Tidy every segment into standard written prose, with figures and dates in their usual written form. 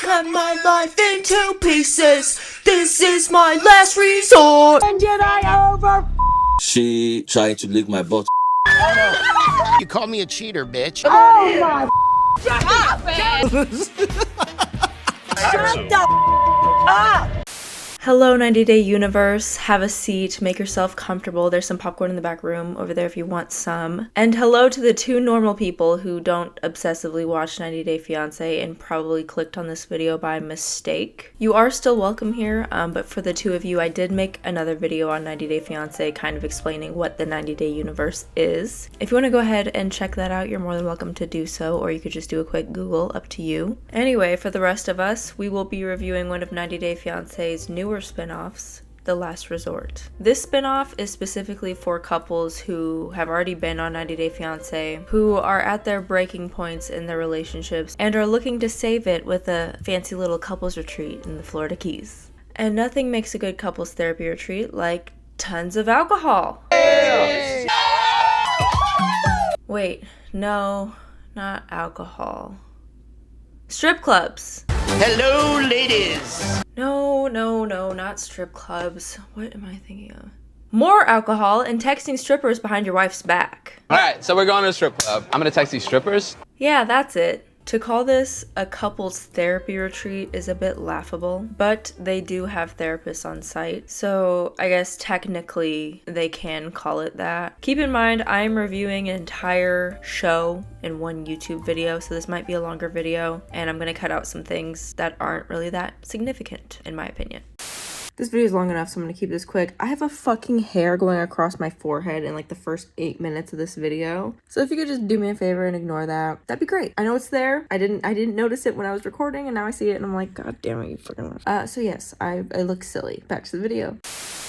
cut my life into pieces. This is my last resort. And did I over? She tried to lick my butt. You call me a cheater, bitch. Oh my. Shut up, man. Shut the up. Hello 90 Day Universe, have a seat, make yourself comfortable. There's some popcorn in the back room over there if you want some. And hello to the two normal people who don't obsessively watch 90 Day Fiancé and probably clicked on this video by mistake. You are still welcome here, but for the two of you, I did make another video on 90 Day Fiancé kind of explaining what the 90 Day Universe is. If you want to go ahead and check that out, you're more than welcome to do so, or you could just do a quick Google, up to you. Anyway, for the rest of us, we will be reviewing one of 90 Day Fiancé's newer spin-offs, The Last Resort. This spin-off is specifically for couples who have already been on 90 Day Fiancé, who are at their breaking points in their relationships and are looking to save it with a fancy little couples retreat in the Florida Keys. And nothing makes a good couples therapy retreat like tons of alcohol. Yeah. Wait, no, not alcohol. Strip clubs. Hello, ladies. No, not strip clubs. What am I thinking of? More alcohol and texting strippers behind your wife's back. Alright, so we're going to a strip club. I'm gonna text these strippers. Yeah, that's it. To call this a couples therapy retreat is a bit laughable, but they do have therapists on site, so I guess technically they can call it that. Keep in mind, I'm reviewing an entire show in one YouTube video, so this might be a longer video, and I'm gonna cut out some things that aren't really that significant, in my opinion. This video is long enough, so I'm gonna keep this quick. I have a fucking hair going across my forehead in like the first 8 minutes of this video. So if you could just do me a favor and ignore that, that'd be great. I know it's there. I didn't notice it when I was recording, and now I see it and I'm like, God damn it, you fucking. So yes, I look silly. Back to the video.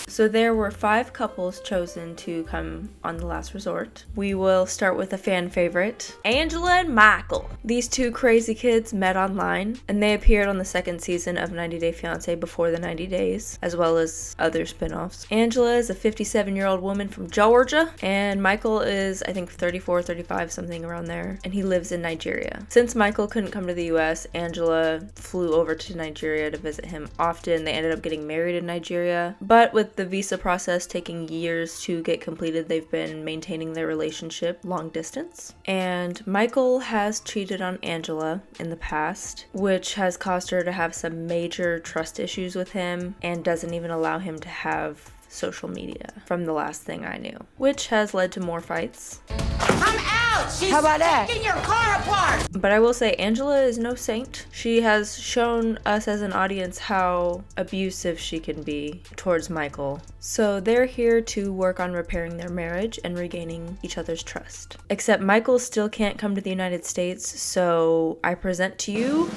So there were 5 couples chosen to come on The Last Resort. We will start with a fan favorite, Angela and Michael. These two crazy kids met online, and they appeared on the second season of 90 Day Fiancé before the 90 days, as well as other spin-offs. Angela is a 57-year-old woman from Georgia, and Michael is, I think, 34, 35, something around there, and he lives in Nigeria. Since Michael couldn't come to the US, Angela flew over to Nigeria to visit him often. They ended up getting married in Nigeria, but with the visa process taking years to get completed, they've been maintaining their relationship long distance. And Michael has cheated on Angela in the past, which has caused her to have some major trust issues with him and doesn't even allow him to have social media, from the last thing I knew, which has led to more fights. I'm out. She's taking your car apart. But I will say, Angela is no saint. She has shown us as an audience how abusive she can be towards Michael. So they're here to work on repairing their marriage and regaining each other's trust. Except Michael still can't come to the United States, so I present to you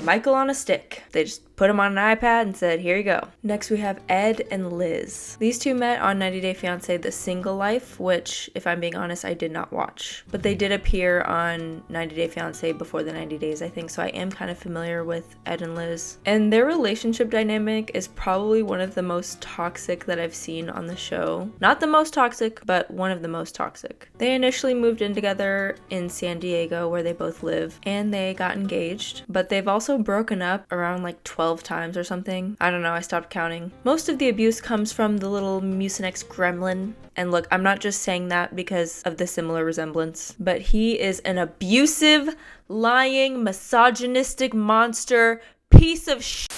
Michael on a stick. They just put him on an iPad and said, here you go. Next we have Ed and Liz. These two met on 90 Day Fiancé The Single Life, which, if I'm being honest, I did not watch. But they did appear on 90 Day Fiancé before the 90 days, I think, so I am kind of familiar with Ed and Liz. And their relationship dynamic is probably one of the most toxic that I've seen on the show. Not the most toxic, but one of the most toxic. They initially moved in together in San Diego, where they both live, and they got engaged, but they've also broken up around like 12 times or something. I don't know, I stopped counting. Most of the abuse comes from the little Mucinex gremlin. And look, I'm not just saying that because of the similar resemblance, but he is an abusive, lying, misogynistic monster, piece of shit.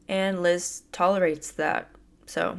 And Liz tolerates that, so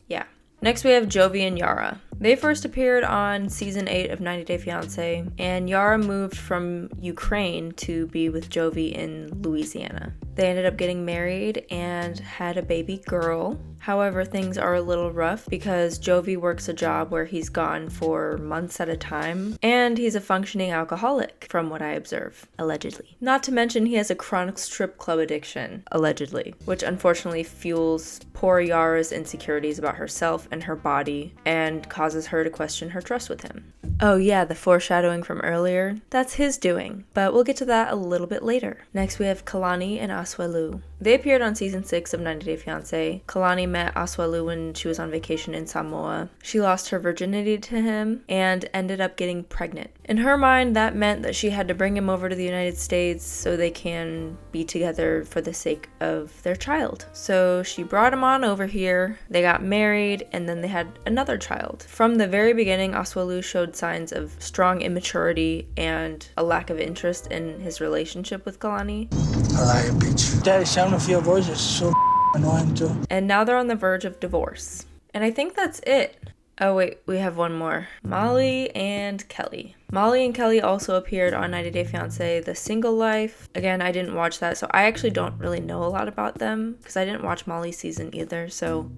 yeah. Next we have Jovi and Yara. They first appeared on season 8 of 90 Day Fiancé, and Yara moved from Ukraine to be with Jovi in Louisiana. They ended up getting married and had a baby girl. However, things are a little rough because Jovi works a job where he's gone for months at a time, and he's a functioning alcoholic, from what I observe, allegedly. Not to mention he has a chronic strip club addiction, allegedly, which unfortunately fuels poor Yara's insecurities about herself and her body and causes her to question her trust with him. Oh yeah, the foreshadowing from earlier, that's his doing, but we'll get to that a little bit later. Next we have Kalani and Aswalu. They appeared on season 6 of 90 Day Fiancé. Kalani met Aswalu when she was on vacation in Samoa. She lost her virginity to him and ended up getting pregnant. In her mind, that meant that she had to bring him over to the United States so they can be together for the sake of their child. So she brought him on over here, they got married, and then they had another child. From the very beginning, Aswalu showed signs of strong immaturity and a lack of interest in his relationship with Kalani. I like it, bitch. That sound of your voice is so annoying too. And now they're on the verge of divorce. And I think that's it. Oh wait, we have one more. Molly and Kelly. Molly and Kelly also appeared on 90 Day Fiancé, The Single Life. Again, I didn't watch that, so I actually don't really know a lot about them because I didn't watch Molly's season either, so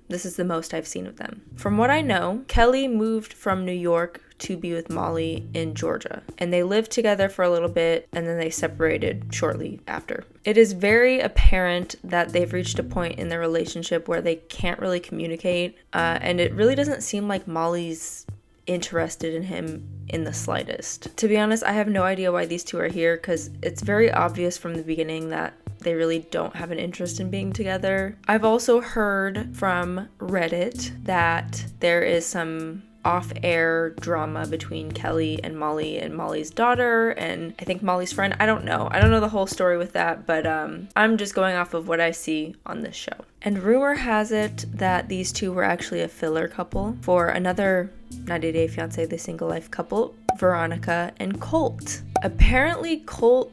this is the most I've seen of them. From what I know, Kelly moved from New York to be with Molly in Georgia, and they lived together for a little bit and then they separated shortly after. It is very apparent that they've reached a point in their relationship where they can't really communicate, and it really doesn't seem like Molly's interested in him in the slightest. To be honest, I have no idea why these two are here because it's very obvious from the beginning that they really don't have an interest in being together. I've also heard from Reddit that there is some off-air drama between Kelly and Molly's daughter, and I think Molly's friend. I don't know the whole story with that, but I'm just going off of what I see on this show. And rumor has it that these two were actually a filler couple for another 90 Day Fiancé The Single Life couple, Veronica and Colt. Apparently Colt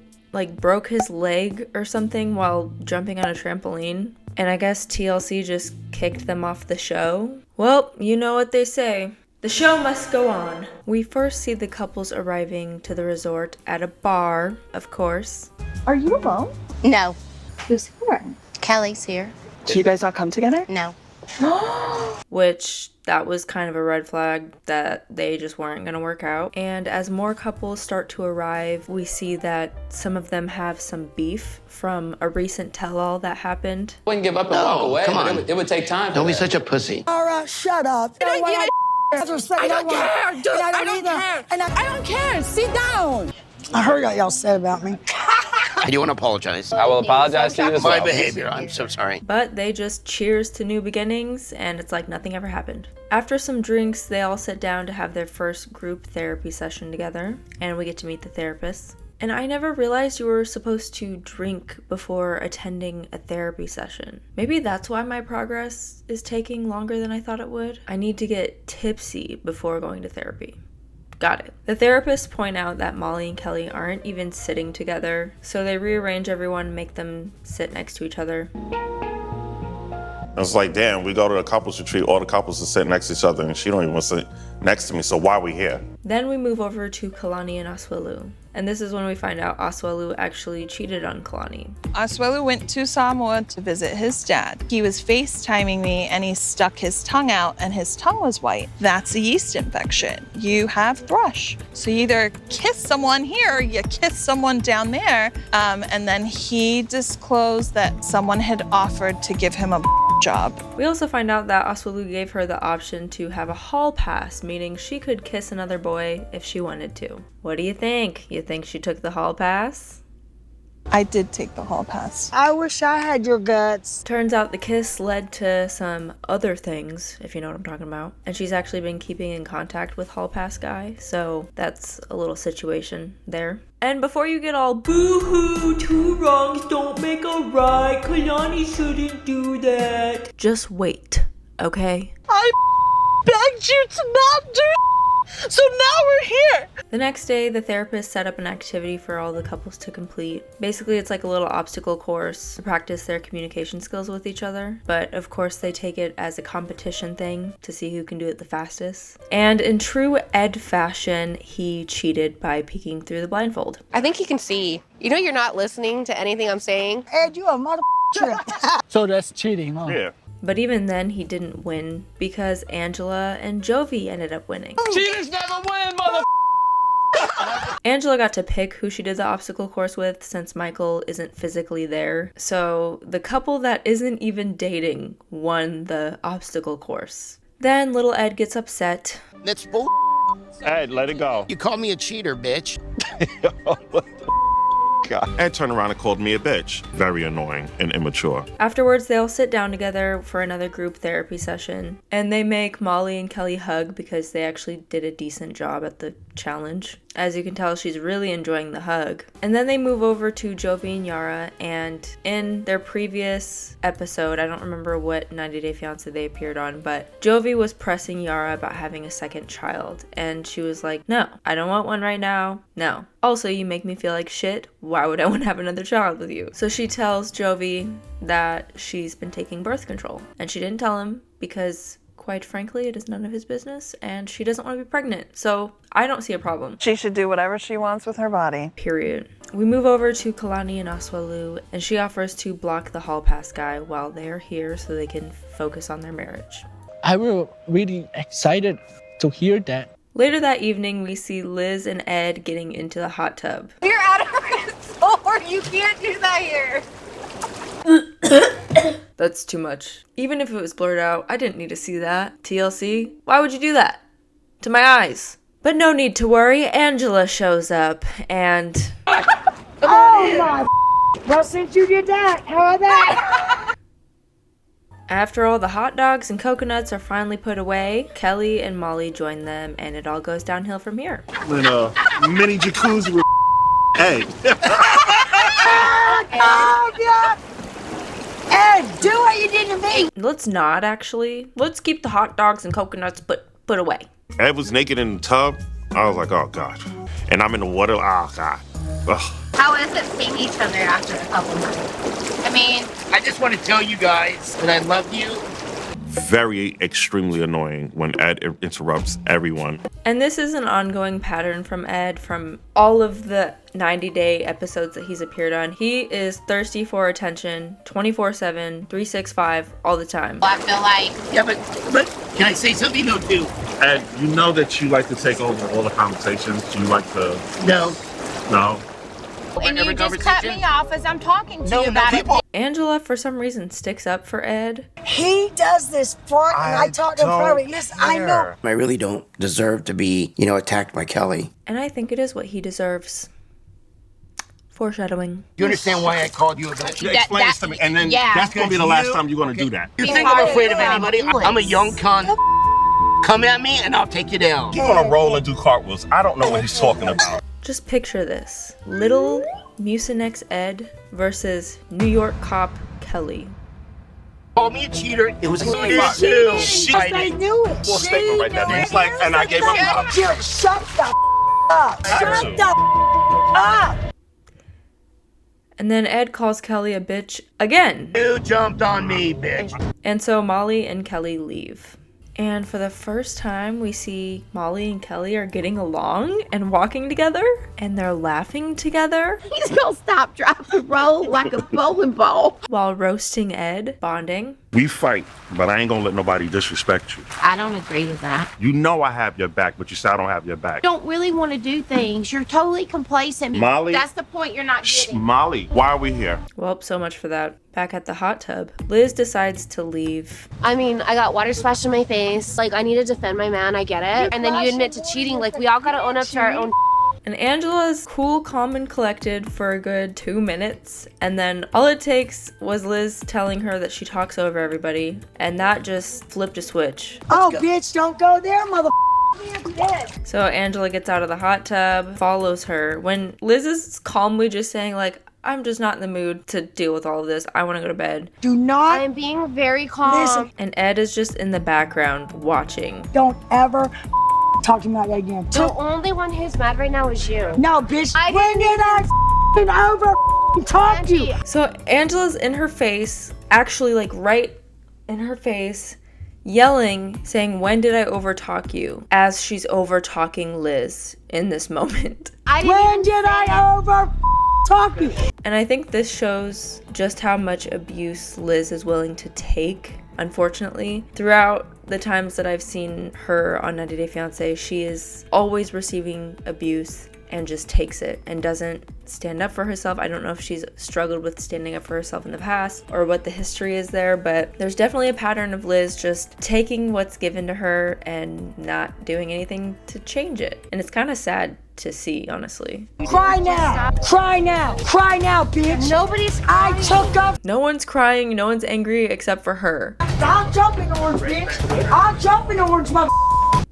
broke his leg or something while jumping on a trampoline, and I guess TLC just kicked them off the show. Well, you know what they say. The show must go on. We first see the couples arriving to the resort at a bar, of course. Are you alone? No. Who's here? Kelly's here. Do you guys not come together? No. Which, that was kind of a red flag that they just weren't gonna work out. And as more couples start to arrive, we see that some of them have some beef from a recent tell-all that happened. Wouldn't give up and walk away. Come on. It would take time. Don't be such a pussy. All right, shut up. I don't care, dude. I don't care. And I don't care. Sit down. I heard what y'all said about me. I do want to apologize. I will apologize to you as well. My behavior, I'm so sorry. But they just cheers to new beginnings, and it's like nothing ever happened. After some drinks, they all sit down to have their first group therapy session together, and we get to meet the therapist. And I never realized you were supposed to drink before attending a therapy session. Maybe that's why my progress is taking longer than I thought it would. I need to get tipsy before going to therapy. Got it. The therapists point out that Molly and Kelly aren't even sitting together, so they rearrange everyone and make them sit next to each other. It's like, damn, we go to a couples retreat, all the couples are sitting next to each other, and she don't even sit next to me, so why are we here? Then we move over to Kalani and Aswalu. And this is when we find out Aswalu actually cheated on Kalani. Aswalu went to Samoa to visit his dad. He was FaceTiming me and he stuck his tongue out and his tongue was white. That's a yeast infection. You have thrush. So you either kiss someone here or you kiss someone down there. And then he disclosed that someone had offered to give him a job. We also find out that Aswalu gave her the option to have a hall pass, meaning she could kiss another boy if she wanted to. What do you think? You think she took the hall pass? I did take the hall pass. I wish I had your guts. Turns out the kiss led to some other things, if you know what I'm talking about. And she's actually been keeping in contact with hall pass guy, so that's a little situation there. And before you get all boo-hoo, two wrongs don't make a right, Kalani shouldn't do that. Just wait, okay? I begged you to not do it, so now we're here. The next day, the therapist set up an activity for all the couples to complete. Basically, it's like a little obstacle course to practice their communication skills with each other. But of course, they take it as a competition thing to see who can do it the fastest. And in true Ed fashion, he cheated by peeking through the blindfold. I think he can see. You know you're not listening to anything I'm saying? Ed, you a mother trip. So that's cheating, huh? Yeah. But even then, he didn't win because Angela and Jovi ended up winning. Cheaters never win, mother. Angela got to pick who she did the obstacle course with since Michael isn't physically there. So the couple that isn't even dating won the obstacle course. Then little Ed gets upset. That's bull. Ed, let it go. You called me a cheater, bitch. Ed turned around and called me a bitch. Very annoying and immature. Afterwards, they all sit down together for another group therapy session, and they make Molly and Kelly hug because they actually did a decent job at the challenge. As you can tell, she's really enjoying the hug. And then they move over to Jovi and Yara, and in their previous episode, I don't remember what 90 Day Fiancé they appeared on, but Jovi was pressing Yara about having a second child, and she was like, no, I don't want one right now, no. Also, you make me feel like shit, why would I want to have another child with you? So she tells Jovi that she's been taking birth control, and she didn't tell him because quite frankly, it is none of his business, and she doesn't want to be pregnant, so I don't see a problem. She should do whatever she wants with her body. Period. We move over to Kalani and Oswalu, and she offers to block the hall pass guy while they are here so they can focus on their marriage. I was really excited to hear that. Later that evening, we see Liz and Ed getting into the hot tub. You're out of control. You can't do that here. That's too much. Even if it was blurred out, I didn't need to see that. TLC, why would you do that? To my eyes. But no need to worry, Angela shows up, and... Oh my. Well, since you did that, how about that? After all the hot dogs and coconuts are finally put away, Kelly and Molly join them, and it all goes downhill from here. In a mini jacuzzi with Ed. Oh, yeah. Ed, do what you did to me. Let's not, actually. Let's keep the hot dogs and coconuts put away. Ed was naked in the tub. I was like, oh, God. And I'm in the water. Oh, God. Ugh. How is it seeing each other after a couple months? I mean, I just want to tell you guys that I love you. Very extremely annoying when Ed interrupts everyone. And this is an ongoing pattern from Ed from all of the 90-day episodes that he's appeared on. He is thirsty for attention 24/7, 365, all the time. I feel like... Yeah, but can I say something though, too? Ed, you know that you like to take over all the conversations. You like to... No. No. And you just cut me off as I'm talking to you about it. Angela, for some reason, sticks up for Ed. He does this for, and I talked to him privately. Listen, I know. I really don't deserve to be, attacked by Kelly. And I think it is what he deserves. Foreshadowing. You understand why I called you a bitch? Explain this to me, and then that's going to be the last time you're going to do that. You think I'm afraid of anybody? I'm a young cunt. Come at me, and I'll take you down. You're going to roll and do cartwheels. I don't know what he's talking about. Just picture this. Little Mucinex Ed versus New York cop Kelly. Call me a cheater. It was a I knew it. Full statement right there. It's like, and I gave him up. Just shut the up. Shut the up. And then Ed calls Kelly a bitch again. You jumped on me, bitch. And so Molly and Kelly leave. And for the first time, we see Molly and Kelly are getting along and walking together, and they're laughing together. He's gonna stop, drop, and roll like a bowling ball. While roasting Ed, bonding. We fight, but I ain't going to let nobody disrespect you. I don't agree with that. You know I have your back, but you say I don't have your back. You don't really want to do things. You're totally complacent. Molly. That's the point you're not Shh, getting. Molly, why are we here? Well, so much for that. Back at the hot tub, Liz decides to leave. I mean, I got water splashed in my face. Like, I need to defend my man. I get it. And then you admit to cheating. Like, we all gotta own up to our own. And Angela's cool, calm, and collected for a good 2 minutes. And then all it takes was Liz telling her that she talks over everybody. And that just flipped a switch. Oh, bitch, don't go there, mother. So Angela gets out of the hot tub, follows her. When Liz is calmly just saying, like, I'm just not in the mood to deal with all of this. I want to go to bed. Do not. I'm being very calm. Listen. And Ed is just in the background watching. Don't ever talk to me like that again. The only one who's mad right now is you. No, bitch. When did I over talk to you? So Angela's in her face, actually like right in her face, yelling, saying, when did I overtalk you? As she's overtalking Liz in this moment. When did I over talk you? And I think this shows just how much abuse Liz is willing to take, unfortunately. Throughout the times that I've seen her on 90 Day Fiancé, she is always receiving abuse. and just takes it and doesn't stand up for herself. I don't know if she's struggled with standing up for herself in the past or what the history is there, but there's definitely a pattern of Liz just taking what's given to her and not doing anything to change it. And it's kind of sad to see, honestly. Cry now! Cry now! Cry now, bitch! Nobody's crying. I took up. No one's crying, no one's angry except for her. I'll jump in orange, bitch! I'll jump in orange, mother.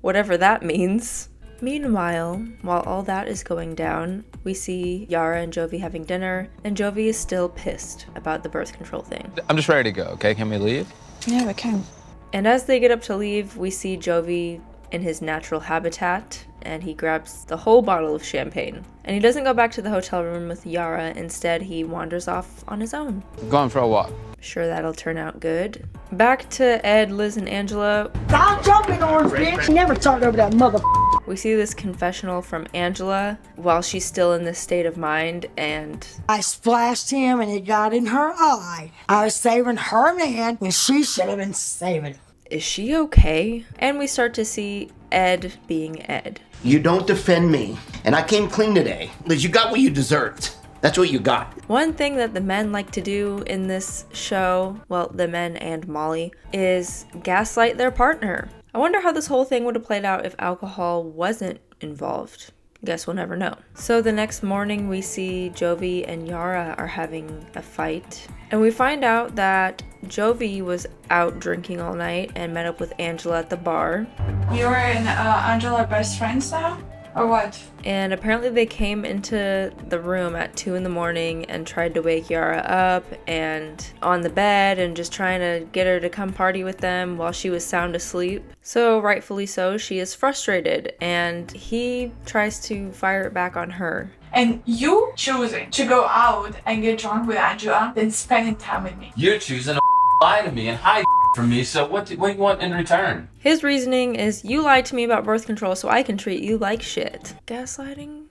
Whatever that means. Meanwhile, while all that is going down, we see Yara and Jovi having dinner, and Jovi is still pissed about the birth control thing. I'm just ready to go, okay? Can we leave? Yeah, we can. And as they get up to leave, we see Jovi in his natural habitat, and he grabs the whole bottle of champagne. And he doesn't go back to the hotel room with Yara, instead he wanders off on his own. Going for a walk. Sure, that'll turn out good. Back to Ed, Liz, and Angela. I'll jump in orange, bitch! Never talked over that mother. We see this confessional from Angela while she's still in this state of mind, and I splashed him and it got in her eye. I was saving her man when she should have been saving. is she okay? And we start to see Ed being Ed. You don't defend me, and I came clean today. Liz, you got what you deserved. That's what you got. One thing that the men like to do in this show, well, the men and Molly, is gaslight their partner. I wonder how this whole thing would have played out if alcohol wasn't involved. Guess we'll never know. So the next morning we see Jovi and Yara are having a fight. And we find out that Jovi was out drinking all night and met up with Angela at the bar. You and Angela best friends now? Or what? And apparently they came into the room at 2 in the morning and tried to wake Yara up and on the bed and just trying to get her to come party with them while she was sound asleep. So rightfully so, she is frustrated and he tries to fire it back on her. And you choosing to go out and get drunk with Angela than spending time with me. You're choosing to lie to me and hide from me, so what do you want in return? His reasoning is, you lied to me about birth control so I can treat you like shit. Gaslighting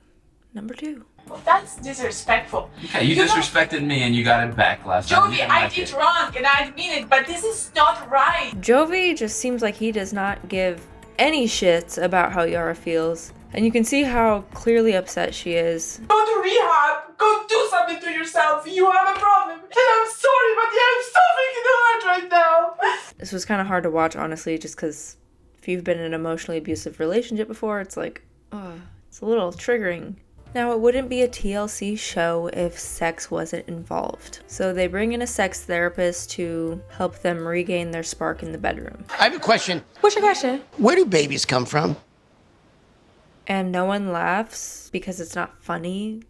number 2. Well, that's disrespectful. Okay, you disrespected me and you got it back last time. Jovi, I did wrong and I mean it, but this is not right. Jovi just seems like he does not give any shits about how Yara feels. And you can see how clearly upset she is. Go to rehab. Go do something to yourself. You have a problem. And I'm sorry, but yeah, I'm so freaking hurt right now. This was kind of hard to watch, honestly, just because if you've been in an emotionally abusive relationship before, it's like, oh, it's a little triggering. Now, it wouldn't be a TLC show if sex wasn't involved. So they bring in a sex therapist to help them regain their spark in the bedroom. I have a question. What's your question? Where do babies come from? And no one laughs because it's not funny.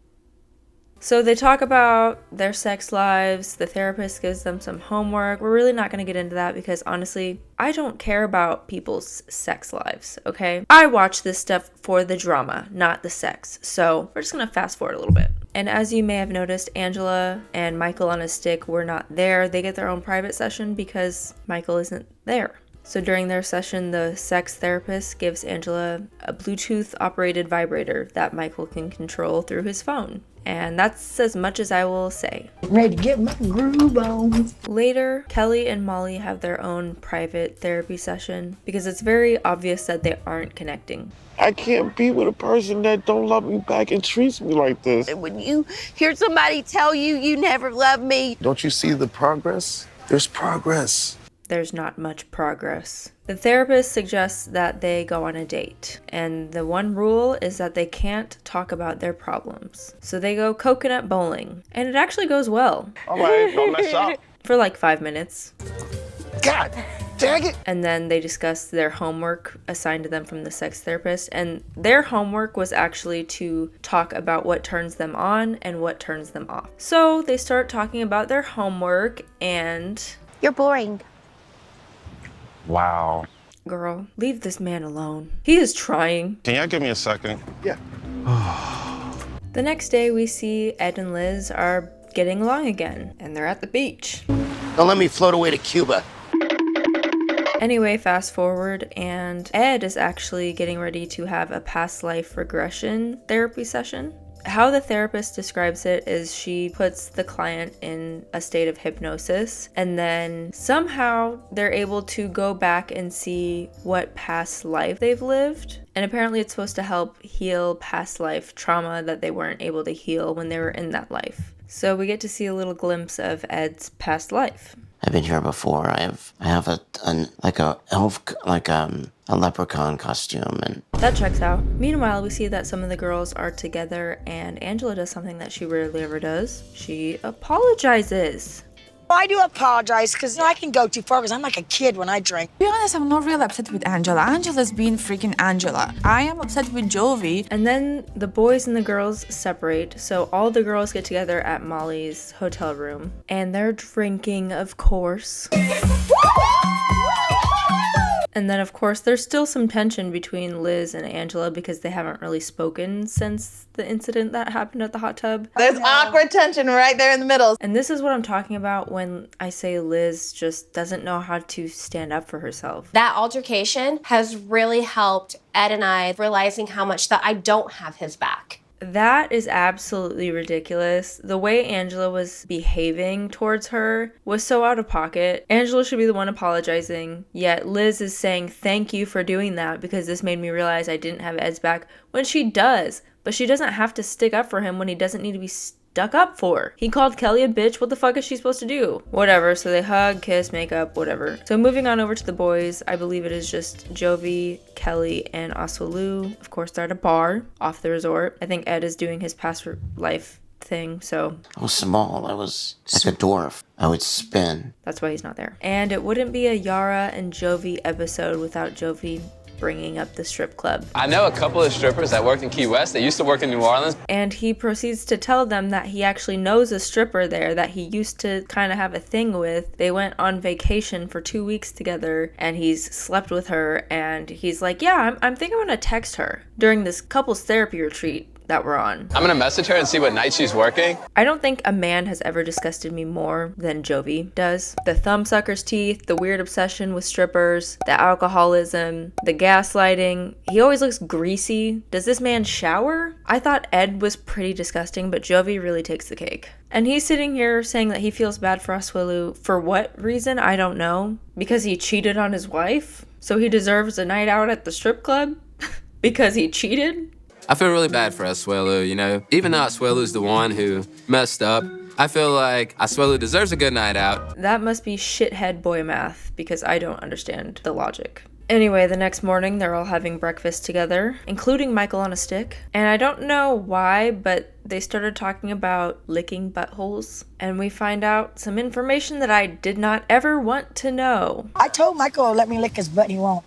So they talk about their sex lives. The therapist gives them some homework. We're really not going to get into that because honestly, I don't care about people's sex lives, okay? I watch this stuff for the drama, not the sex. So we're just going to fast forward a little bit. And as you may have noticed, Angela and Michael on a stick were not there. They get their own private session because Michael isn't there. So during their session, the sex therapist gives Angela a Bluetooth-operated vibrator that Michael can control through his phone. And that's as much as I will say. Ready to get my groove on. Later, Kelly and Molly have their own private therapy session because it's very obvious that they aren't connecting. I can't be with a person that don't love me back and treats me like this. And when you hear somebody tell you you never loved me. Don't you see the progress? There's progress. There's not much progress. The therapist suggests that they go on a date, and the one rule is that they can't talk about their problems. So they go coconut bowling, and it actually goes well. All right, don't mess up. For like 5 minutes. God dang it. And then they discuss their homework assigned to them from the sex therapist, and their homework was actually to talk about what turns them on and what turns them off. So they start talking about their homework, and... You're boring. Wow. Girl, leave this man alone. He is trying. Can y'all give me a second? Yeah. The next day, we see Ed and Liz are getting along again, and they're at the beach. Don't let me float away to Cuba. Anyway, fast forward, and Ed is actually getting ready to have a past life regression therapy session. How the therapist describes it is she puts the client in a state of hypnosis, and then somehow they're able to go back and see what past life they've lived. And apparently it's supposed to help heal past life trauma that they weren't able to heal when they were in that life. So we get to see a little glimpse of Ed's past life. I've been here before. I have a elf, a leprechaun costume, and that checks out. Meanwhile, we see that some of the girls are together, and Angela does something that she rarely ever does. She apologizes. I do apologize because I can go too far because I'm like a kid when I drink. To be honest, I'm not really upset with Angela. Angela's being freaking Angela. I am upset with Jovi. And then the boys and the girls separate, so all the girls get together at Molly's hotel room. And they're drinking, of course. And then, of course, there's still some tension between Liz and Angela because they haven't really spoken since the incident that happened at the hot tub. There's awkward tension right there in the middle. And this is what I'm talking about when I say Liz just doesn't know how to stand up for herself. That altercation has really helped Ed and I realizing how much that I don't have his back. That is absolutely ridiculous. The way Angela was behaving towards her was so out of pocket. Angela should be the one apologizing, yet Liz is saying thank you for doing that because this made me realize I didn't have Ed's back, when she does. But she doesn't have to stick up for him when he doesn't need to be stuck up for. He called Kelly a bitch. What the fuck is she supposed to do? Whatever. So they hug, kiss, make up, whatever. So moving on over to the boys, I believe it is just Jovi, Kelly, and Oswaloo. Of course, they're at a bar off the resort. I think Ed is doing his past life thing, so. I was small. I was like a dwarf. I would spin. That's why he's not there. And it wouldn't be a Yara and Jovi episode without Jovi bringing up the strip club. I know a couple of strippers that worked in Key West. They used to work in New Orleans. And he proceeds to tell them that he actually knows a stripper there that he used to kind of have a thing with. They went on vacation for 2 weeks together and he's slept with her, and he's like, yeah, I'm thinking I'm gonna text her during this couples therapy retreat that we're on. I'm gonna message her and see what night she's working. I don't think a man has ever disgusted me more than Jovi does. The thumbsucker's teeth, the weird obsession with strippers, the alcoholism, the gaslighting. He always looks greasy. Does this man shower? I thought Ed was pretty disgusting, but Jovi really takes the cake. And he's sitting here saying that he feels bad for Oswaloo. For what reason? I don't know. Because he cheated on his wife? So he deserves a night out at the strip club? Because he cheated? I feel really bad for Oswaloo, you know. Even though Oswaloo's the one who messed up, I feel like Oswaloo deserves a good night out. That must be shithead boy math, because I don't understand the logic. Anyway, the next morning, they're all having breakfast together, including Michael on a stick. And I don't know why, but they started talking about licking buttholes. And we find out some information that I did not ever want to know. I told Michael to let me lick his butt, he won't.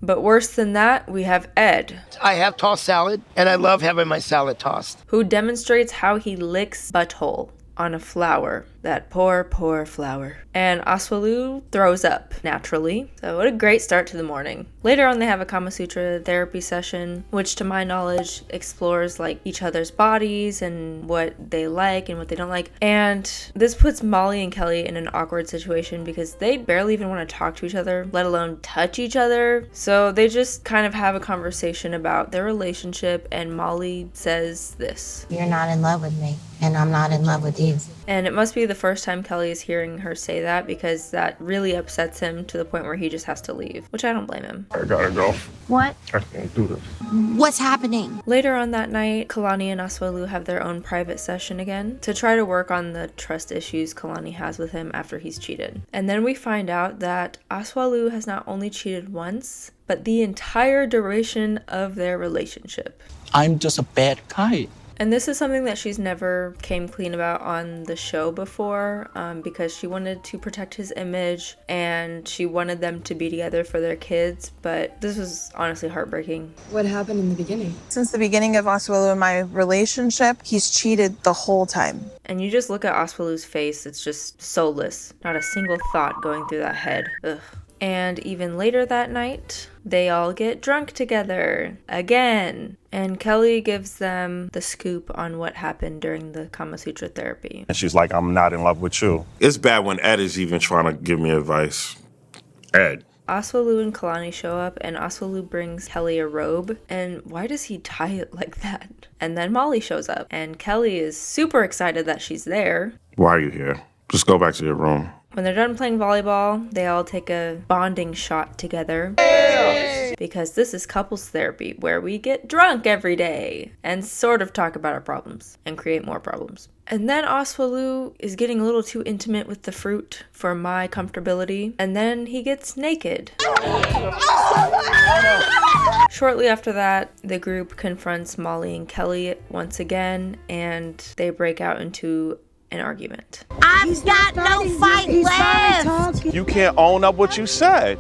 But worse than that, we have Ed. I have tossed salad, and I love having my salad tossed. Who demonstrates how he licks butthole on a flower. That poor, poor flower. And Oswaloo throws up, naturally. So what a great start to the morning. Later on, they have a Kama Sutra therapy session, which to my knowledge explores like each other's bodies and what they like and what they don't like. And this puts Molly and Kelly in an awkward situation because they barely even want to talk to each other, let alone touch each other. So they just kind of have a conversation about their relationship, and Molly says this. You're not in love with me, and I'm not in love with you. And it must be the first time Kelly is hearing her say that, because that really upsets him to the point where he just has to leave, which I don't blame him. I gotta go. What? I can't do this. What's happening? Later on that night, Kalani and Oswaloo have their own private session again to try to work on the trust issues Kalani has with him after he's cheated. And then we find out that Oswaloo has not only cheated once, but the entire duration of their relationship. I'm just a bad guy. And this is something that she's never came clean about on the show before, because she wanted to protect his image and she wanted them to be together for their kids, but this was honestly heartbreaking. What happened in the beginning? Since the beginning of Oswaloo and my relationship, he's cheated the whole time. And you just look at Oswaloo's face, it's just soulless. Not a single thought going through that head. Ugh. And even later that night, they all get drunk together again. And Kelly gives them the scoop on what happened during the Kama Sutra therapy. And she's like, I'm not in love with you. It's bad when Ed is even trying to give me advice. Ed. Oswaloo and Kalani show up, and Oswaloo brings Kelly a robe. And why does he tie it like that? And then Molly shows up, and Kelly is super excited that she's there. Why are you here? Just go back to your room. When they're done playing volleyball, they all take a bonding shot together. Because this is couples therapy, where we get drunk every day and sort of talk about our problems and create more problems. And then Oswaloo is getting a little too intimate with the fruit for my comfortability, and then he gets naked. Shortly after that, the group confronts Molly and Kelly once again, and they break out into an argument. I've got no fight left. You can't own up what you said.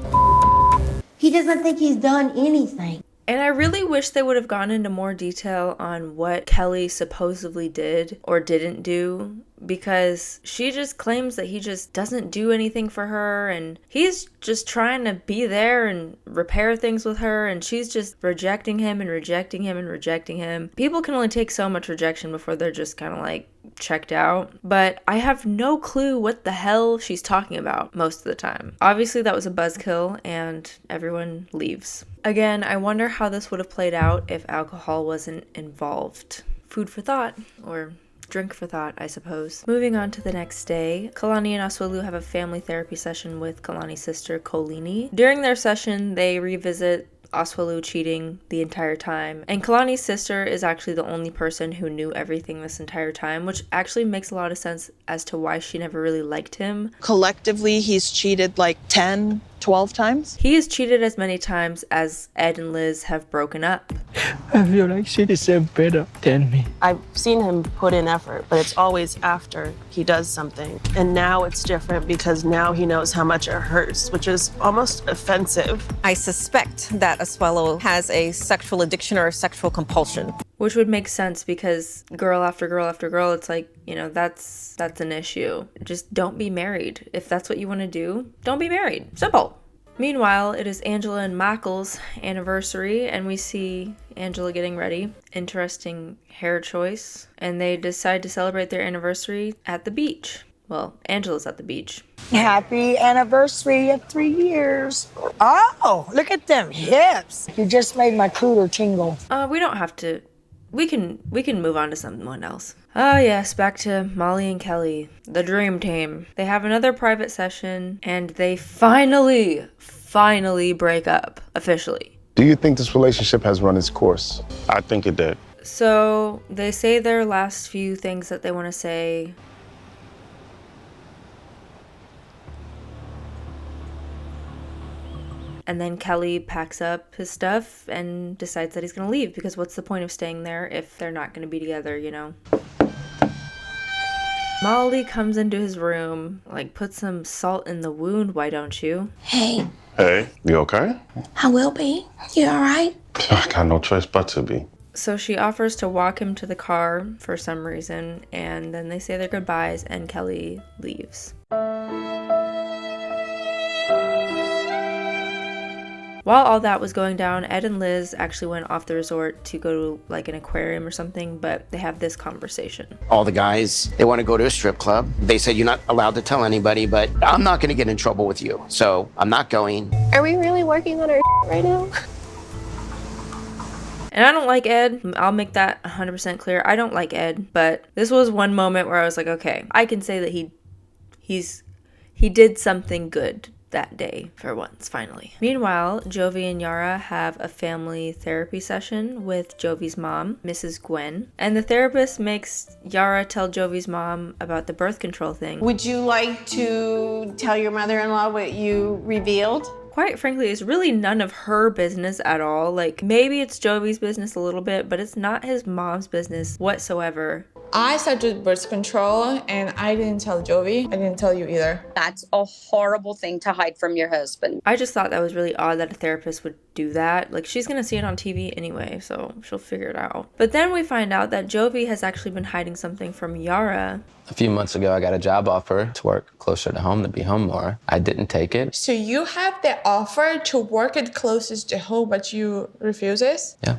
He doesn't think he's done anything. And I really wish they would have gone into more detail on what Kelly supposedly did or didn't do, because she just claims that he just doesn't do anything for her, and he's just trying to be there and repair things with her, and she's just rejecting him and rejecting him and rejecting him. People can only take so much rejection before they're just kind of like checked out, but I have no clue what the hell she's talking about most of the time. Obviously that was a buzzkill and everyone leaves. Again, I wonder how this would have played out if alcohol wasn't involved. Food for thought, or drink for thought, I suppose. Moving on to the next day, Kalani and Oswaloo have a family therapy session with Kalani's sister, Kolini. During their session, they revisit Oswaloo cheating the entire time. And Kalani's sister is actually the only person who knew everything this entire time, which actually makes a lot of sense as to why she never really liked him. Collectively, he's cheated like 10, 12 times. He has cheated as many times as Ed and Liz have broken up. I feel like she deserves better than me. I've seen him put in effort, but it's always after he does something. And now it's different because now he knows how much it hurts, which is almost offensive. I suspect that Oswaloo has a sexual addiction or a sexual compulsion. Which would make sense because girl after girl after girl, it's like, you know, that's an issue. Just don't be married. If that's what you want to do, don't be married. Simple. Meanwhile, it is Angela and Michael's anniversary, and we see Angela getting ready. Interesting hair choice. And they decide to celebrate their anniversary at the beach. Well, Angela's at the beach. Happy anniversary of 3 years. Oh, look at them hips. You just made my cooter tingle. We don't have to. We can move on to someone else. Ah, yes, back to Molly and Kelly, the dream team. They have another private session, and they finally break up, officially. Do you think this relationship has run its course? I think it did. So they say their last few things that they want to say. And then Kelly packs up his stuff and decides that he's going to leave, because what's the point of staying there if they're not going to be together, you know? Molly comes into his room, like, put some salt in the wound, why don't you? Hey, Hey, you okay? I will be. You all right? I got no choice but to be. So she offers to walk him to the car for some reason, and then they say their goodbyes and Kelly leaves. While all that was going down, Ed and Liz actually went off the resort to go to like an aquarium or something, but they have this conversation. All the guys, they want to go to a strip club. They said you're not allowed to tell anybody, but I'm not going to get in trouble with you, so I'm not going. Are we really working on our right now? And I don't like Ed. I'll make that 100% clear. I don't like Ed, but this was one moment where I was like, okay, I can say that he did something good that day for once, finally. Meanwhile, Jovi and Yara have a family therapy session with Jovi's mom, Mrs. Gwen, and the therapist makes Yara tell Jovi's mom about the birth control thing. Would you like to tell your mother-in-law what you revealed? Quite frankly, it's really none of her business at all. Like, maybe it's Jovi's business a little bit, but it's not his mom's business whatsoever. I started birth control and I didn't tell Jovi. I didn't tell you either. That's a horrible thing to hide from your husband. I just thought that was really odd that a therapist would do that. Like, she's gonna see it on TV anyway, so she'll figure it out. But then we find out that Jovi has actually been hiding something from Yara. A few months ago, I got a job offer to work closer to home, to be home more. I didn't take it. So you have the offer to work it closest to home, but you refuse it? Yeah.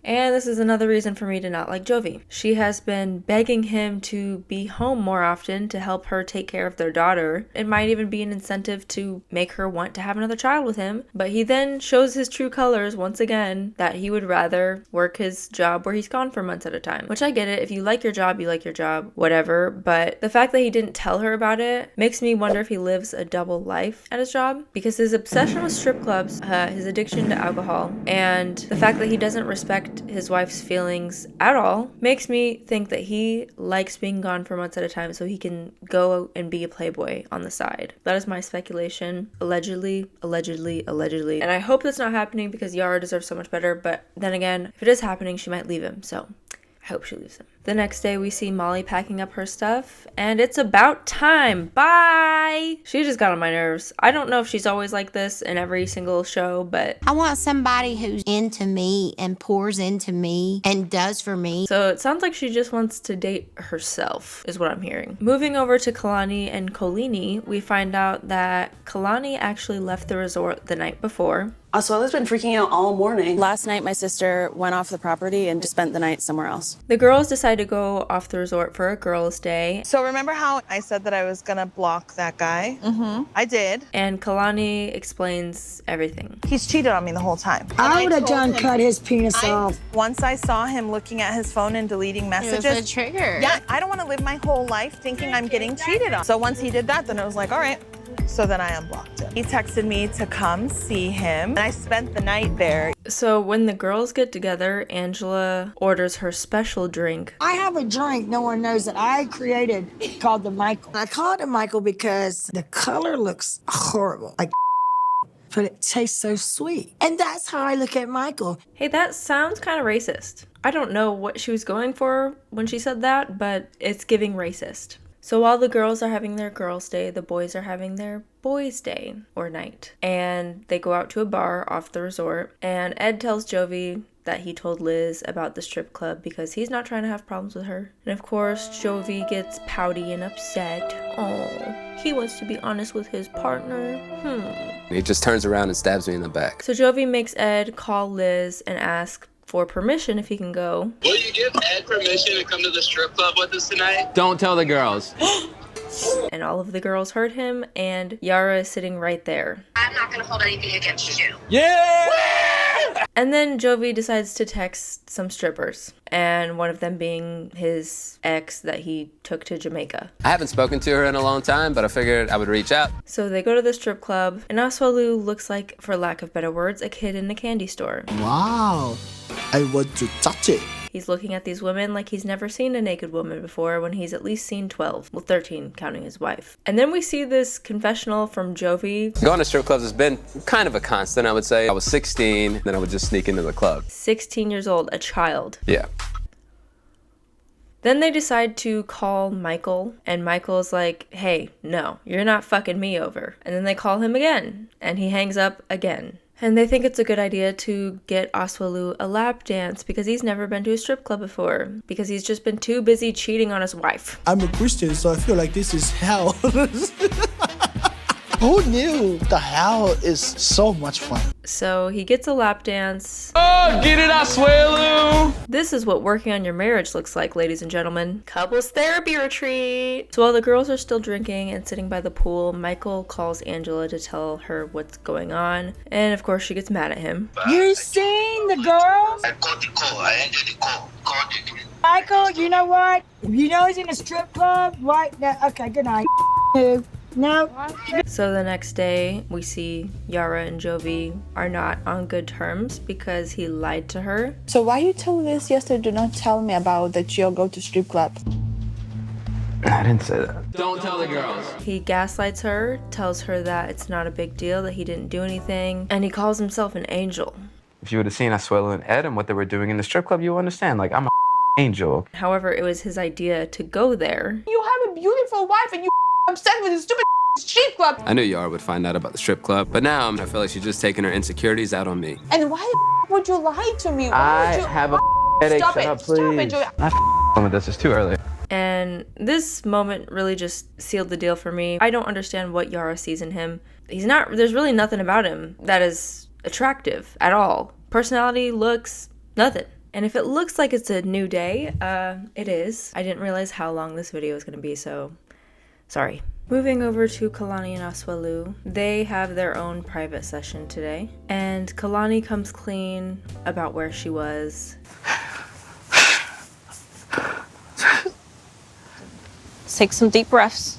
And this is another reason for me to not like Jovi. She has been begging him to be home more often to help her take care of their daughter. It might even be an incentive to make her want to have another child with him. But he then shows his true colors once again, that he would rather work his job where he's gone for months at a time. Which I get it. If you like your job, you like your job, whatever. But the fact that he didn't tell her about it makes me wonder if he lives a double life at his job. Because his obsession with strip clubs, his addiction to alcohol, and the fact that he doesn't respect his wife's feelings at all makes me think that he likes being gone for months at a time so he can go and be a playboy on the side. That is my speculation. Allegedly. And I hope that's not happening because Yara deserves so much better, but then again, if it is happening, she might leave him, so I hope she leaves him. The next day, we see Molly packing up her stuff, and it's about time. Bye! She just got on my nerves. I don't know if she's always like this in every single show, but I want somebody who's into me and pours into me and does for me. So it sounds like she just wants to date herself, is what I'm hearing. Moving over to Kalani and Kolini, we find out that Kalani actually left the resort the night before. Asuela's been freaking out all morning. Last night, my sister went off the property and spent the night somewhere else. The girls decide to go off the resort for a girls' day. So remember how I said that I was gonna block that guy? Mm-hmm. I did. And Kalani explains everything. He's cheated on me the whole time. I would have done cut his penis off. Once I saw him looking at his phone and deleting messages. It was a trigger. Yeah, I don't want to live my whole life thinking I'm getting cheated on. So once he did that, then I was like, all right. So then I unblocked him. He texted me to come see him, and I spent the night there. So when the girls get together, Angela orders her special drink. I have a drink no one knows that I created called the Michael. I call it a Michael because the color looks horrible, like but it tastes so sweet. And that's how I look at Michael. Hey, that sounds kind of racist. I don't know what she was going for when she said that, but it's giving racist. So while the girls are having their girls' day, the boys are having their boys' day or night. And they go out to a bar off the resort. And Ed tells Jovi that he told Liz about the strip club because he's not trying to have problems with her. And of course, Jovi gets pouty and upset. Oh, he wants to be honest with his partner. He just turns around and stabs me in the back. So Jovi makes Ed call Liz and ask for permission if he can go. Will you give Ed permission to come to the strip club with us tonight? Don't tell the girls. And all of the girls heard him, and Yara is sitting right there. I'm not gonna hold anything against you. Yeah! And then Jovi decides to text some strippers, and one of them being his ex that he took to Jamaica. I haven't spoken to her in a long time, but I figured I would reach out. So they go to the strip club, and Asuelu looks like, for lack of better words, a kid in a candy store. Wow, I want to touch it. He's looking at these women like he's never seen a naked woman before when he's at least seen 12. Well, 13, counting his wife. And then we see this confessional from Jovi. Going to strip clubs has been kind of a constant, I would say. I was 16, then I would just sneak into the club. 16 years old, a child. Yeah. Then they decide to call Michael, and Michael's like, hey, no, you're not fucking me over. And then they call him again, and he hangs up again. And they think it's a good idea to get Asuelu a lap dance because he's never been to a strip club before, because he's just been too busy cheating on his wife. I'm a Christian, so I feel like this is hell. Who knew the hell is so much fun? So he gets a lap dance. Oh, get it, Asuelu! This is what working on your marriage looks like, ladies and gentlemen. Couples therapy retreat. So while the girls are still drinking and sitting by the pool, Michael calls Angela to tell her what's going on. And of course, she gets mad at him. You seen the girls? I got the call. I ended the call. Called it. Michael, you know what? You know he's in a strip club, right? Now, okay, good night. No. So the next day, we see Yara and Jovi are not on good terms because he lied to her. So why you told Liz yesterday do not tell me about that you'll go to strip club? I didn't say that. Don't tell the girls. He gaslights her, tells her that it's not a big deal, that he didn't do anything, and he calls himself an angel. If you would have seen Asuelu and Ed and what they were doing in the strip club, you would understand. Like, I'm a angel. However, it was his idea to go there. You have a beautiful wife and you obsessed with a stupid strip club. I knew Yara would find out about the strip club, but now I feel like she's just taking her insecurities out on me. And why would you lie to me? I have a headache. Stop Shut it. up, please. Stop it, Joey. I'm with this. It's too early. And this moment really just sealed the deal for me. I don't understand what Yara sees in him. There's really nothing about him that is attractive at all. Personality, looks, nothing. And if it looks like it's a new day, it is. I didn't realize how long this video was gonna be, so sorry. Moving over to Kalani and Asuelu, they have their own private session today. And Kalani comes clean about where she was. Take some deep breaths.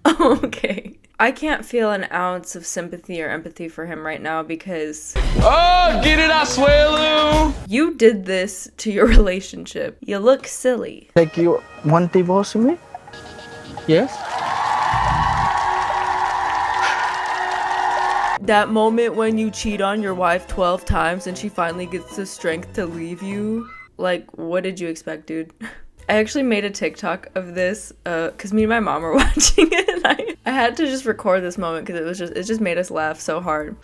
Okay. I can't feel an ounce of sympathy or empathy for him right now because... Oh, get it, Asuelu! You did this to your relationship. You look silly. Like you want divorce with me? Yes? That moment when you cheat on your wife 12 times and she finally gets the strength to leave you? Like, what did you expect, dude? I actually made a TikTok of this because me and my mom were watching it, and I had to just record this moment because it just made us laugh so hard.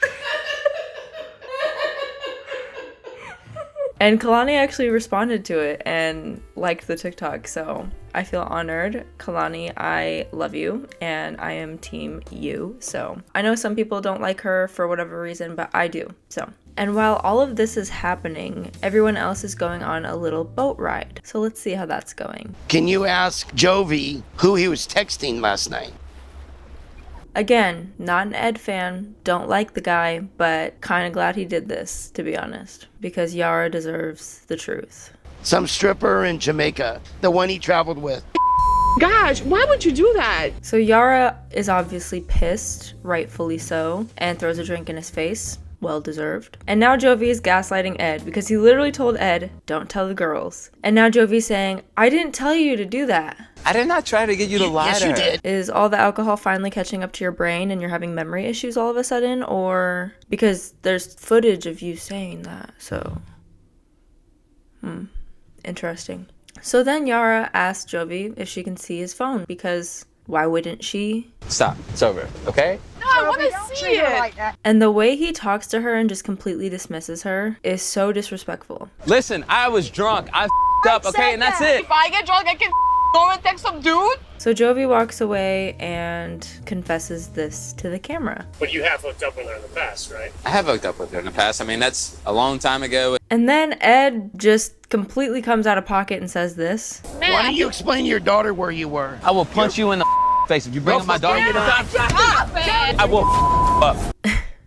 And Kalani actually responded to it and liked the TikTok, so I feel honored. Kalani, I love you and I am team you. So I know some people don't like her for whatever reason, but I do. So. And while all of this is happening, everyone else is going on a little boat ride. So let's see how that's going. Can you ask Jovi who he was texting last night? Again, not an Ed fan, don't like the guy, but kind of glad he did this, to be honest, because Yara deserves the truth. Some stripper in Jamaica, the one he traveled with. Gosh, why would you do that? So Yara is obviously pissed, rightfully so, and throws a drink in his face. Well deserved. And now Jovi is gaslighting Ed because he literally told Ed, don't tell the girls. And now Jovi's saying, I didn't tell you to do that. I did not try to get you to lie to her. Yes, you did. Is all the alcohol finally catching up to your brain and you're having memory issues all of a sudden? Or because there's footage of you saying that, so. Interesting. So then Yara asks Jovi if she can see his phone because why wouldn't she? Stop. It's over, okay? No, I want to see it. Like that. And the way he talks to her and just completely dismisses her is so disrespectful. Listen, I was drunk. I f***ed up, okay? And that's it. If I get drunk, I can go and text some dude. So Jovi walks away and confesses this to the camera. But you have hooked up with her in the past, right? I have hooked up with her in the past. I mean, that's a long time ago. And then Ed just completely comes out of pocket and says this. Why don't you explain to your daughter where you were? I will punch you in the face if you bring up my daughter. I will up.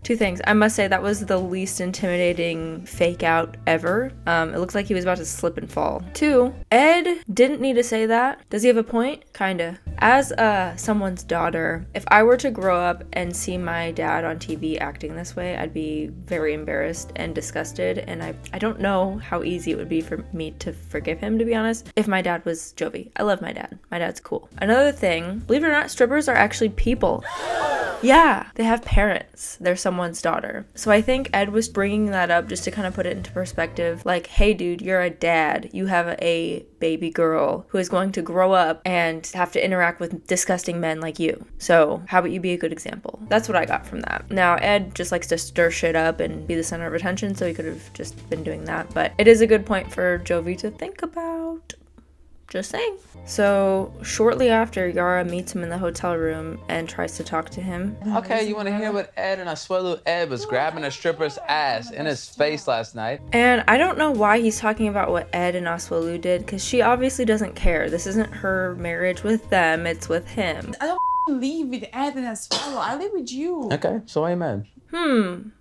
Two things. I must say that was the least intimidating fake out ever. It looks like he was about to slip and fall. Two, Ed didn't need to say that. Does he have a point? Kinda. As someone's daughter, if I were to grow up and see my dad on TV acting this way, I'd be very embarrassed and disgusted, and I don't know how easy it would be for me to forgive him, to be honest, if my dad was Jovi. I love my dad. My dad's cool. Another thing, believe it or not, strippers are actually people. Yeah, they have parents. They're someone's daughter. So I think Ed was bringing that up just to kind of put it into perspective. Like, hey dude, you're a dad. You have a baby girl who is going to grow up and have to interact with disgusting men like you. So how about you be a good example? That's what I got from that. Now, Ed just likes to stir shit up and be the center of attention, so he could have just been doing that. But it is a good point for Jovi to think about. Just saying. So shortly after, Yara meets him in the hotel room and tries to talk to him. Okay, you want to hear what Ed and Asuelu? Ed was grabbing a stripper's ass in his face last night. And I don't know why he's talking about what Ed and Asuelu did, because she obviously doesn't care. This isn't her marriage with them, it's with him. I don't live with Ed and Asuelu. I live with you. Okay, so why are you mad?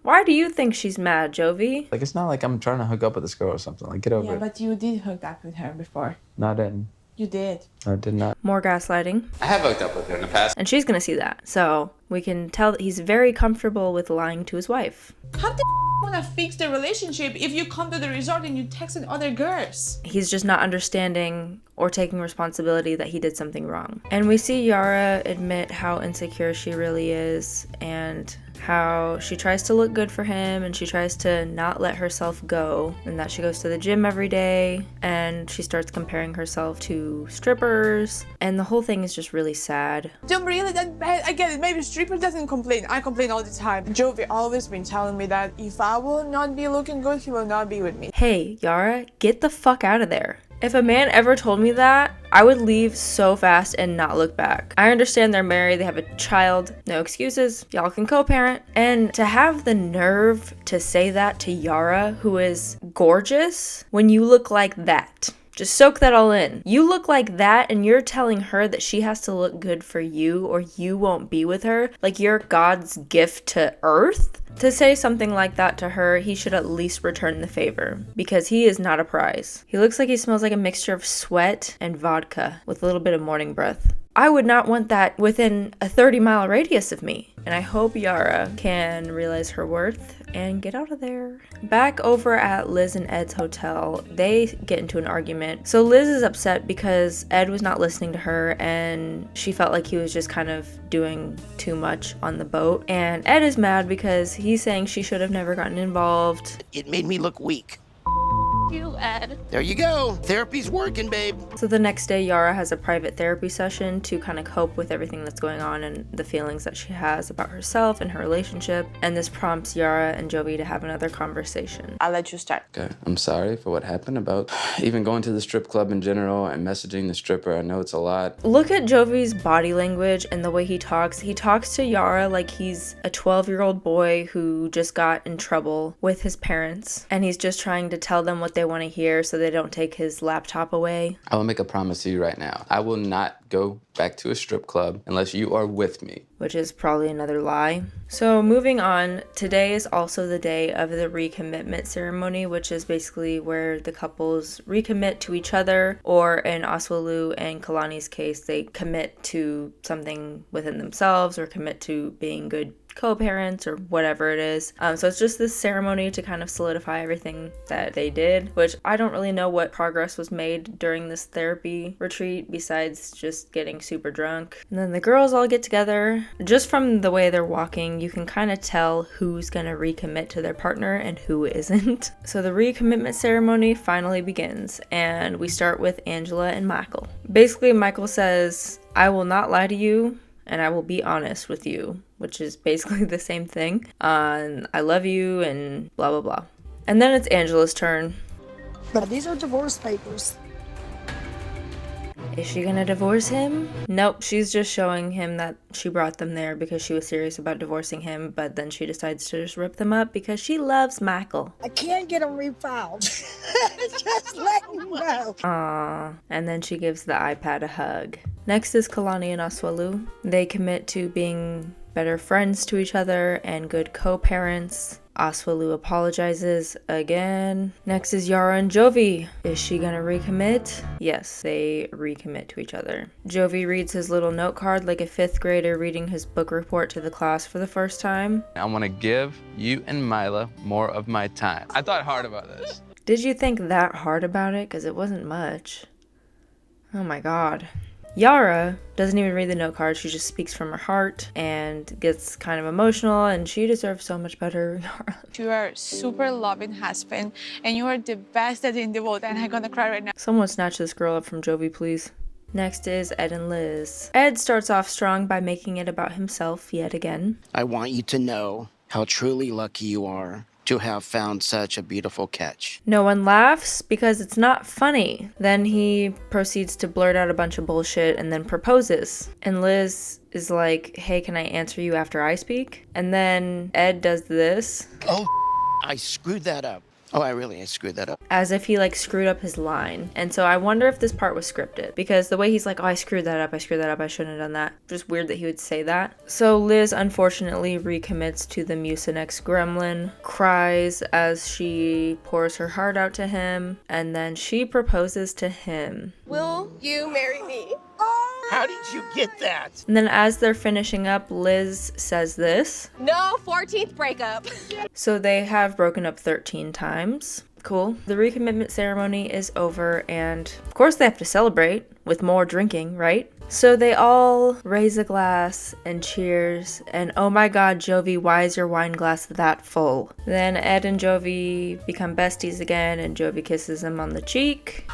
Why do you think she's mad, Jovi? Like, it's not like I'm trying to hook up with this girl or something. Like, get over it. Yeah, but you did hook up with her before. No, I didn't. You did. I did not. More gaslighting. I have hooked up with her in the past. And she's gonna see that. So we can tell that he's very comfortable with lying to his wife. How the wanna fix the relationship if you come to the resort and you texted other girls? He's just not understanding or taking responsibility that he did something wrong. And we see Yara admit how insecure she really is and how she tries to look good for him and she tries to not let herself go, and that she goes to the gym every day and she starts comparing herself to strippers, and the whole thing is just really sad. Don't really that bad. I get it. Maybe stripper doesn't complain. I complain all the time. Jovi always been telling me that if I will not be looking good, he will not be with me. Hey, Yara, get the fuck out of there. If a man ever told me that, I would leave so fast and not look back. I understand they're married, they have a child, no excuses, y'all can co-parent. And to have the nerve to say that to Yara, who is gorgeous, when you look like that. Just soak that all in. You look like that and you're telling her that she has to look good for you or you won't be with her. Like you're God's gift to earth. To say something like that to her, he should at least return the favor because he is not a prize. He looks like he smells like a mixture of sweat and vodka with a little bit of morning breath. I would not want that within a 30-mile radius of me. And I hope Yara can realize her worth and get out of there. Back over at Liz and Ed's hotel, they get into an argument. So Liz is upset because Ed was not listening to her and she felt like he was just kind of doing too much on the boat. And Ed is mad because he's saying she should have never gotten involved. It made me look weak. You, Ed. There you go. Therapy's working, babe. So the next day, Yara has a private therapy session to kind of cope with everything that's going on and the feelings that she has about herself and her relationship. And this prompts Yara and Jovi to have another conversation. I'll let you start. Okay, I'm sorry for what happened about even going to the strip club in general and messaging the stripper. I know it's a lot. Look at Jovi's body language and the way he talks. He talks to Yara like he's a 12-year-old boy who just got in trouble with his parents. And he's just trying to tell them what they want to hear so they don't take his laptop away. I will make a promise to you right now. I will not go back to a strip club unless you are with me. Which is probably another lie. So moving on, today is also the day of the recommitment ceremony, which is basically where the couples recommit to each other, or in Oswelu and Kalani's case, they commit to something within themselves or commit to being good co-parents or whatever it is. So it's just this ceremony to kind of solidify everything that they did, which I don't really know what progress was made during this therapy retreat besides just getting super drunk. And then the girls all get together. Just from the way they're walking, you can kind of tell who's gonna recommit to their partner and who isn't. So the recommitment ceremony finally begins, and we start with Angela and Michael. Basically, Michael says, "I will not lie to you, and I will be honest with you," which is basically the same thing. I love you and blah, blah, blah. And then it's Angela's turn. But these are divorce papers. Is she gonna divorce him? Nope, she's just showing him that she brought them there because she was serious about divorcing him, but then she decides to just rip them up because she loves Michael. I can't get them refiled. Just let you know. Aww. And then she gives the iPad a hug. Next is Kalani and Oswelu. They commit to being better friends to each other and good co-parents. Oswelu apologizes again. Next is Yara and Jovi. Is she gonna recommit? Yes, they recommit to each other. Jovi reads his little note card like a 5th grader reading his book report to the class for the first time. I want to give you and Mila more of my time. I thought hard about this. Did you think that hard about it? Because it wasn't much. Oh my god. Yara doesn't even read the note card. She just speaks from her heart and gets kind of emotional, and she deserves so much better. Yara. You are a super loving husband, and you are the best at in the world, and I'm gonna cry right now. Someone snatch this girl up from Jovi, please. Next is Ed and Liz. Ed starts off strong by making it about himself yet again. I want you to know how truly lucky you are to have found such a beautiful catch. No one laughs because it's not funny. Then he proceeds to blurt out a bunch of bullshit and then proposes. And Liz is like, "Hey, can I answer you after I speak?" And then Ed does this. Oh, I screwed that up. Oh, I screwed that up. As if he like screwed up his line. And so I wonder if this part was scripted, because the way he's like, "Oh, I screwed that up, I shouldn't have done that." Just weird that he would say that. So Liz unfortunately recommits to the Mucinex gremlin, cries as she pours her heart out to him, and then she proposes to him. Will you marry me? How did you get that? And then as they're finishing up, Liz says this. No, 14th breakup. So they have broken up 13 times. Cool. The recommitment ceremony is over, and of course they have to celebrate with more drinking, right? So they all raise a glass and cheers, and oh my god, Jovi, why is your wine glass that full? Then Ed and Jovi become besties again, and Jovi kisses him on the cheek.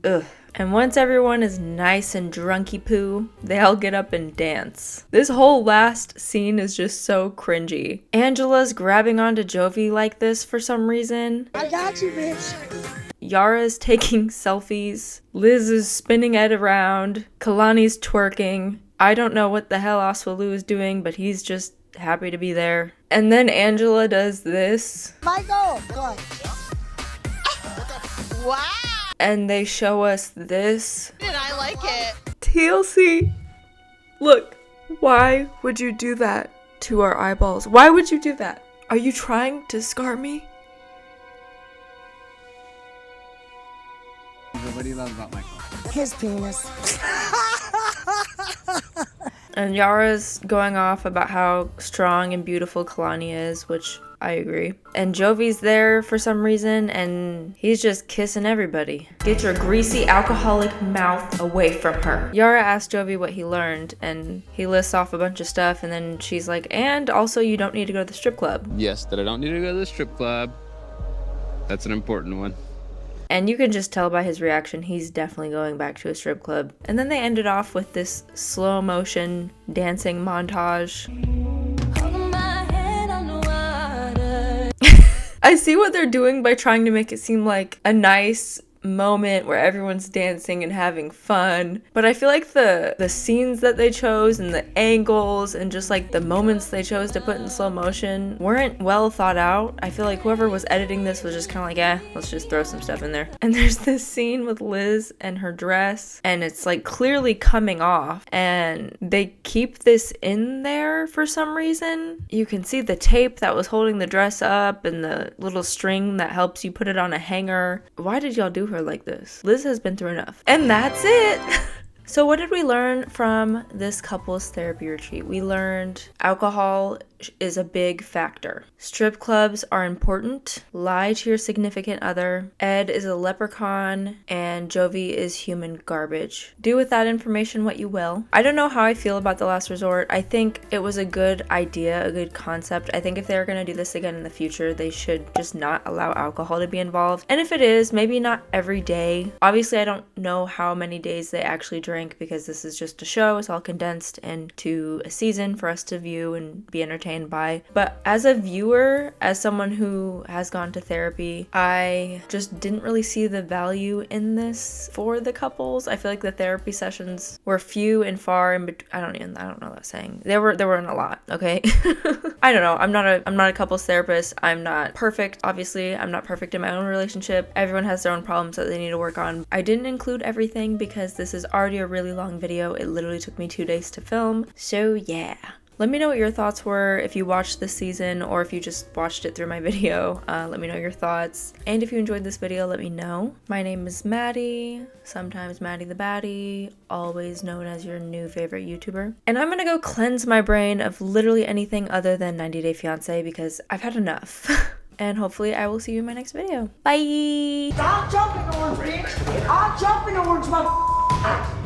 Ugh. And once everyone is nice and drunky poo, they all get up and dance. This whole last scene is just so cringy. Angela's grabbing onto Jovi like this for some reason. I got you, bitch. Yara's taking selfies. Liz is spinning Ed around. Kalani's twerking. I don't know what the hell Oswalu is doing, but he's just happy to be there. And then Angela does this. Michael, go on. Wow. And they show us this. And I like it. TLC. Look, why would you do that to our eyeballs? Why would you do that? Are you trying to scar me? What do you love about Michael? His penis. And Yara's going off about how strong and beautiful Kalani is, which I agree. And Jovi's there for some reason, and he's just kissing everybody. Get your greasy alcoholic mouth away from her. Yara asked Jovi what he learned, and he lists off a bunch of stuff, and then she's like, and also you don't need to go to the strip club. Yes, that I don't need to go to the strip club. That's an important one. And you can just tell by his reaction, he's definitely going back to a strip club. And then they ended off with this slow motion dancing montage. I see what they're doing by trying to make it seem like a nice moment where everyone's dancing and having fun, but I feel like the scenes that they chose and the angles and just like the moments they chose to put in slow motion weren't well thought out. I feel like whoever was editing this was just kind of like, let's just throw some stuff in there. And there's this scene with Liz and her dress, and it's like clearly coming off, and they keep this in there for some reason. You can see the tape that was holding the dress up and the little string that helps you put it on a hanger. Why did y'all do her like this? Liz has been through enough. And that's it. So what did we learn from this couple's therapy retreat? We learned alcohol is a big factor. Strip clubs are important. Lie to your significant other. Ed is a leprechaun and Jovi is human garbage. Do with that information what you will. I don't know how I feel about The Last Resort. I think it was a good idea, a good concept. I think if they're gonna do this again in the future, they should just not allow alcohol to be involved. And if it is, maybe not every day. Obviously, I don't know how many days they actually drink because this is just a show. It's all condensed into a season for us to view and be entertained by. But as a viewer, as someone who has gone to therapy, I just didn't really see the value in this for the couples. I feel like the therapy sessions were few and far in between. I don't know that saying. There weren't a lot, okay? I don't know. I'm not a couples therapist. I'm not perfect. Obviously, I'm not perfect in my own relationship. Everyone has their own problems that they need to work on. I didn't include everything because this is already a really long video. It literally took me 2 days to film. So yeah. Let me know what your thoughts were if you watched this season or if you just watched it through my video. Let me know your thoughts. And if you enjoyed this video, let me know. My name is Maddie, sometimes Maddie the Baddie, always known as your new favorite YouTuber. And I'm gonna go cleanse my brain of literally anything other than 90 Day Fiancé because I've had enough. And hopefully I will see you in my next video. Bye! Stop jumping, orange bitch! I'm jumping, orange mother.